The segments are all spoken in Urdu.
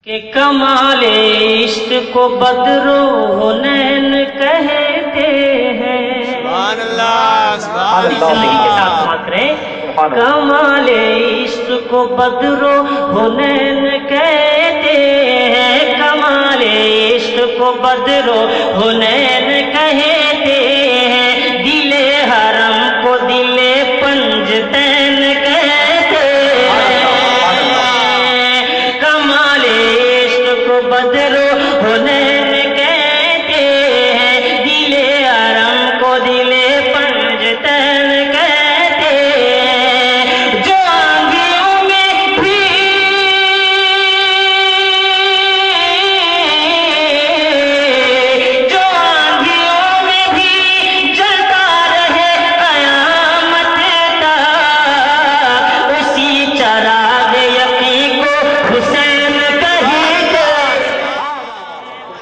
کہ کمال عشق کو بدرو نین کہتے ہیں۔ سبحان اللہ، سبحان اللہ۔ زندگی کے ساتھ سماعت کریں۔ کمال عشق کو بدرو نین کہتے ہیں، کمال عشق کو بدرو نین کہتے ہیں، دل حرم کو دل پنجتین کہتے ہیں، کمال عشق کو بدرو نین کہتے ہیں، دل حرم کو دل پنجتین کہتے ہیں، جو آندھیوں میں بھی جلتا رہے قیامت تک، اسی چراغ یقین کو حسین کہتے ہیں۔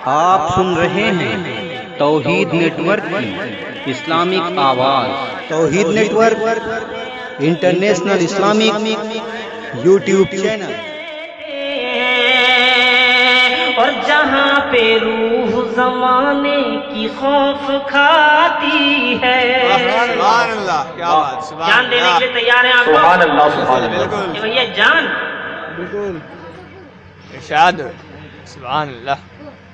آپ سن رہے ہیں توحید نیٹ ورک کی اسلامک آواز۔ Tawheed network international Islamic YouTube channel. اور جہاں پہ روح زمانے کی خوف کھاتی ہے، سبحان اللہ، کیا بات، سبحان جان دینے اللہ، کے لیے تیار ہیں آپ سبحان اللہ سبحان اللہ۔ بالکل کہ بھیا جان؟ بالکل ارشاد، سبحان اللہ۔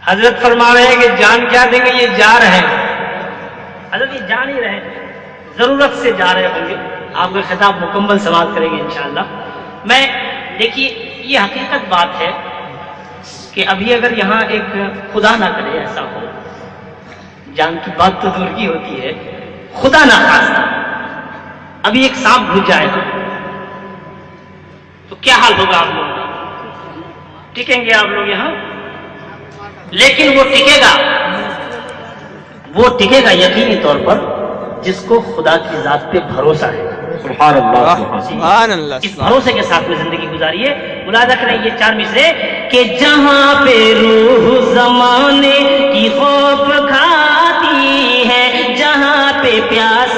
حضرت فرما رہے ہیں کہ جان کیا دیں گے، یہ جا رہے ہیں حضرت، یہ جان ہی رہے، ضرورت سے جا رہے ہوں گے۔ آپ کا خطاب مکمل سماعت کریں گے انشاءاللہ۔ میں دیکھیے، یہ حقیقت بات ہے کہ ابھی اگر یہاں ایک خدا نہ کرے ایسا ہو، جان کی بات تو دور کی ہوتی ہے، خدا نہ خواستہ ابھی ایک سانپ گھس جائے تو کیا حال ہوگا آپ لوگوں کا؟ ٹکیں گے آپ لوگ یہاں؟ لیکن وہ ٹکے گا یقینی طور پر جس کو خدا کی ذات پہ بھروسہ ہے۔ سبحان اللہ سبحان اللہ، اس بھروسے کے ساتھ میں زندگی گزاریے۔ ملاحظہ کریں یہ چار مصرے کہ جہاں پہ روح زمانے کی خوف کھاتی ہے، جہاں پہ پیاس